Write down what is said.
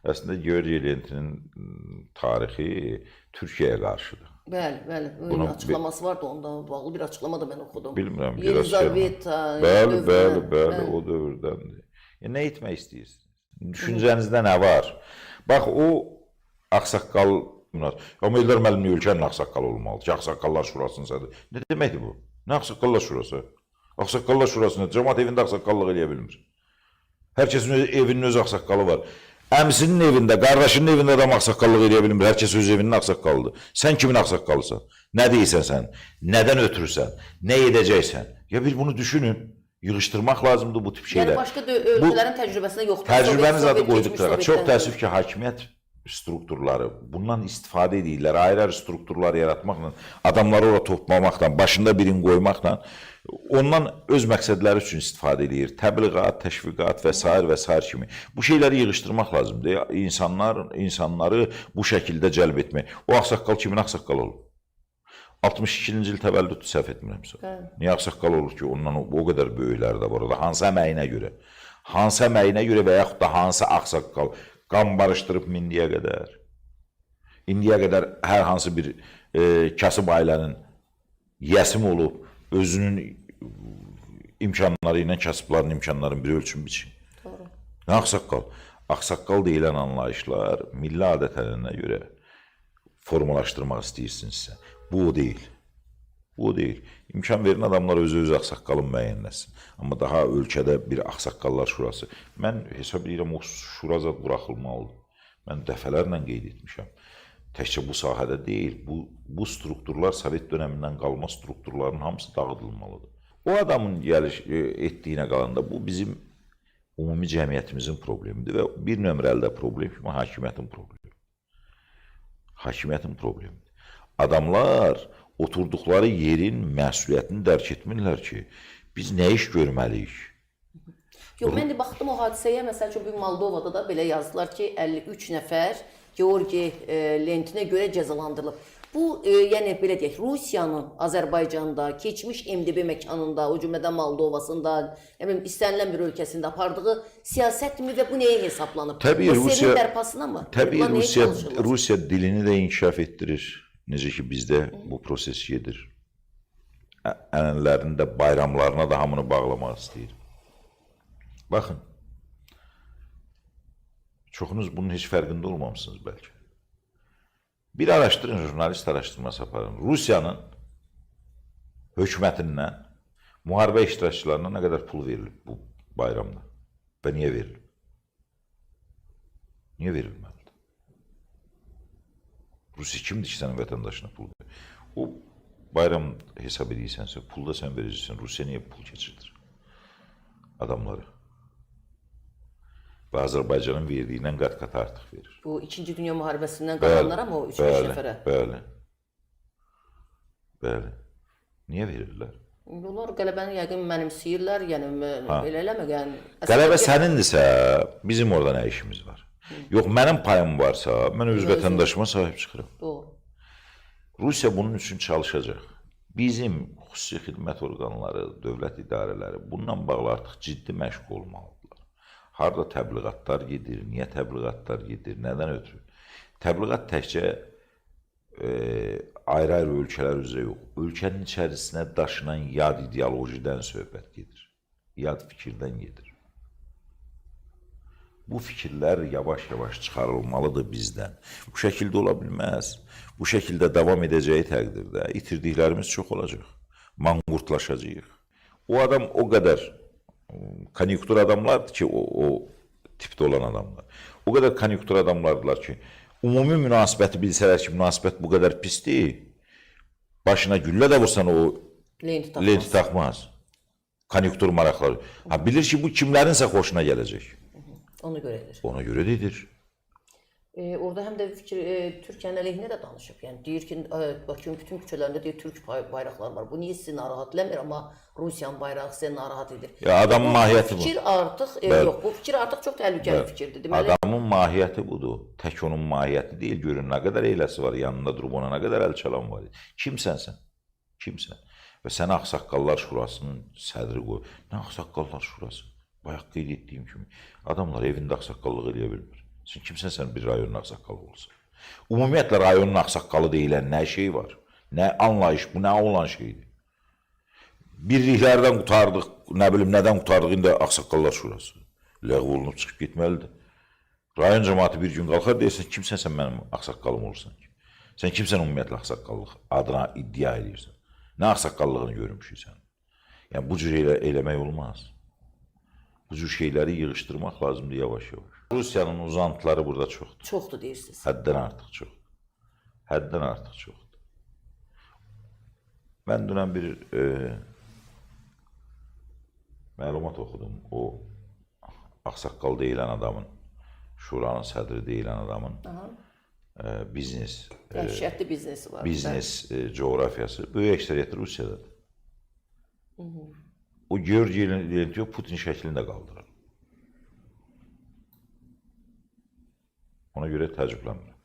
Əslində Georgiy Lentinin tarixi Türkiyəyə qarşıdır. Bəli, öyle açıklaması vardı ondan bağlı bir açıklama da ben okudum. Bilmirəm, biraz Yelizaveta bəli, o dövrdəndir. Nə etmək istəyirsiniz? Düşüncənizdə nə var? Bax, o ağsaqqal, amma İllər müəllim ölkənin ağsaqqalı olmalıdır ki, Ağsaqqallar Şurasının sədri. Nə deməkdir bu? Nə Ağsaqqallar Şurası? Ağsaqqallar Şurasında cəmaət evində ağsaqqallıq eləyə bilmir. Hər kəsin evinin öz ağsaqqalı var. Əmsinin evində, qardaşının evində adam ağsaqqallıq eləyə bilmir. Hər kəs öz evinin ağsaqqalıdır. Sən kimin ağsaqqalısan? Nə deyirsən sən? Nədən ötürürsən? Nə edəcəksən? Ya bir bunu düşünün. Yığışdırmaq lazımdır bu tip şeylər. Yəni başqa ölkələrin təcrübəsinə yoxdur. Təcrübəniz adı qoyduqlara. Çox təəssüf ki, hakimiyyət strukturları bundan istifadə edirlər. Ayrı-ayrı strukturlar yaratmaqla, adamları ora toplamaqla, başında birini qoymaqla ondan öz məqsədləri üçün istifadə edir. Təbliğat, təşviqat və s. kimi. Bu şeyləri yığışdırmaq lazımdır. İnsanları bu şəkildə cəlb etmək. O ağsaqqal kimin ağsaqqalı olur? 62-ci il təvəllüdü səhv etmirəmsə. Niyə ağsaqqal olur ki, ondan o qədər böyüklər də var orada? Hansı əməyinə görə? Hansı əməyinə görə və yaxud da hansı ağsaqqal qan barışdırıb indiyə qədər? İndiyə qədər hər hansı bir kasıb ailənin yəsim olub, özünün imkanları ilə kasıbların imkanlarını bir ölçüm biçin. Nə ağsaqqal? Ağsaqqal deyilən anlayışlar milli adət-ənənəyə görə formalaşdırmaq istəyirsinizsə. Bu o deyil. Bu o deyil. İmkan verin adamlar öz ağsaqqalın müəyyənləsin. Amma daha ölkədə bir ağsaqqallar şurası. Mən hesab edirəm o şura zad buraxılmalıdır. Mən dəfələrlə qeyd etmişəm. Təkcə bu sahədə deyil. Bu strukturlar Sovet dönəmindən qalma strukturların hamısı dağıdılmalıdır. O adamın etdiyinə qalanda bu bizim ümumi cəmiyyətimizin problemidir və bir nömrəli problem kimi hakimiyyətin problemi. Hakimiyyətin problemidir. Adamlar oturduqları yerin məsuliyyətini dərk etmirlər ki, biz nə iş görməliyik? Yox, mən də baxdım o hadisəyə, məsəl üçün, Moldovada da belə yazdılar ki, 53 nəfər Georgiy Lentinə görə cəzalandırılıb. Bu, yəni belə deyək, Rusiyanın Azərbaycanda, keçmiş MDB məkanında, o cümlədən Moldovasında, istənilən bir ölkəsində apardığı siyasətmi və bu nəyə hesablanıb? Təbii, Rusiyanın bərpasına mı? Təbii, Rusiya dilini də inkişaf etdirir. Necə ki, bizdə bu proses gedir. Ənənələrini də, bayramlarına da hamını bağlamaq istəyir. Baxın, çoxunuz bunun heç fərqində olmamışsınız bəlkə. Bir araşdırın, jurnalist araşdırması aparın. Rusiyanın hökumətindən müharibə iştirakçılarına nə qədər pul verilib bu bayramda və niyə verilib? Niyə verilməlidir? Rusiya kimdir ki, sənin vətəndaşına pul verir? O bayram hesab edirsənsə, pulda sən verirsən, Rusiya niyə pul keçirdir adamları? Və Azərbaycanın verdiyindən qat-qat artıq verir. Bu, 2-ci Dünya müharibəsindən qalanlara mı o 3-5 nəfərə? Bəli. Niyə verirlər? Onlar qələbəni yəqin mənimsəyirlər, yəni elə eləmə. Qələbə sənindirsə, bizim orada nə işimiz var? Yox, mənim payım varsa, mən öz vətəndaşıma sahib çıxıram. Doğru. Rusiya bunun üçün çalışacaq. Bizim xüsusi xidmət orqanları, dövlət idarələri bundan bağlı artıq ciddi məşğul olmalıdırlar. Harada təbliğatlar gedir, niyə təbliğatlar gedir, nədən ötürü? Təbliğat təkcə ayrı-ayrı ölkələr üzrə yox, ölkənin içərisinə daşınan yad ideolojidən söhbət gedir, yad fikirdən gedir. Bu fikirlər yavaş-yavaş çıxarılmalıdır bizdən. Bu şəkildə ola bilməz. Bu şəkildə davam edəcəyi təqdirdə itirdiklərimiz çox olacaq. Manqurtlaşacağıq. O adam o qədər konjunktur adamlardır ki, o tipdə olan adamlar. O qədər konjunktur adamlardılar ki, ümumi münasibəti bilsələr ki, münasibət bu qədər pisdir, başına güllə də vursan o lenti taxmaz. Konjunktur maraqları. Bilir ki, bu kimlərinsə xoşuna gələcək. Ona görə edir. Ona görə də edir. Orada həm də Türkiyənin əleyhinə də danışıb. Yəni deyir ki, Bakının bütün küçələrində deyir Türk bayraqları var. Bu niyə sizi narahat eləmir, amma Rusiyanın bayrağı sizi narahat edir. Adamın mahiyyəti bu. Fikir artıq yox, bu fikir artıq çox təhlükəli fikirdir. Adamın mahiyyəti budur. Tək onun mahiyyəti deyil. Görün nə qədər eyləsi var yanında durub ona, nə qədər əl çalan var. Kimsən sən? Kimsən? Və sənə Ağsaqqallar Şurasının sədri qoy. Nə Ağsaqqallar Şurası? Bayaq qeyd etdiyim kimi, adamlar evində ağsaqqallıq eləyə bilmir. Sən kimsən sən bir rayonun ağsaqqalı olsun? Ümumiyyətlə rayonun ağsaqqalı deyilən nə şey var? Nə anlayış, bu nə olan şeydir? Birliklərdən qutardıq, nə bilim nədən qutardıq, indi ağsaqqallar şurası. Ləğv olunub çıxıb getməlidir. Rayon cəmaatı bir gün qalxar deyirsən, kimsən sən mənim ağsaqqalım olursan ki? Sən kimsən ümumiyyətlə ağsaqqallıq adına iddia edirsən? Nə ağsaqqallığını görmüşük sən? Yəni bu cür eləmək olmaz. Bu cür şeyləri yığışdırmaq lazımdır yavaş-yavaş. Rusiyanın uzantıları burada çoxdur. Çoxdur deyirsiniz. Həddən artıq çoxdur. Həddən artıq çoxdur. Mən dünən bir məlumat oxudum. O ağsaqqal deyilən adamın, şuranın sədri deyilən adamın biznes, Dəhşətli biznesi var. biznes coğrafiyası böyük əksəriyyəti Rusiyadadır. O Georgiy Lentyev Putin şəklində qaldırır. Ona görə təəccüblənmirəm.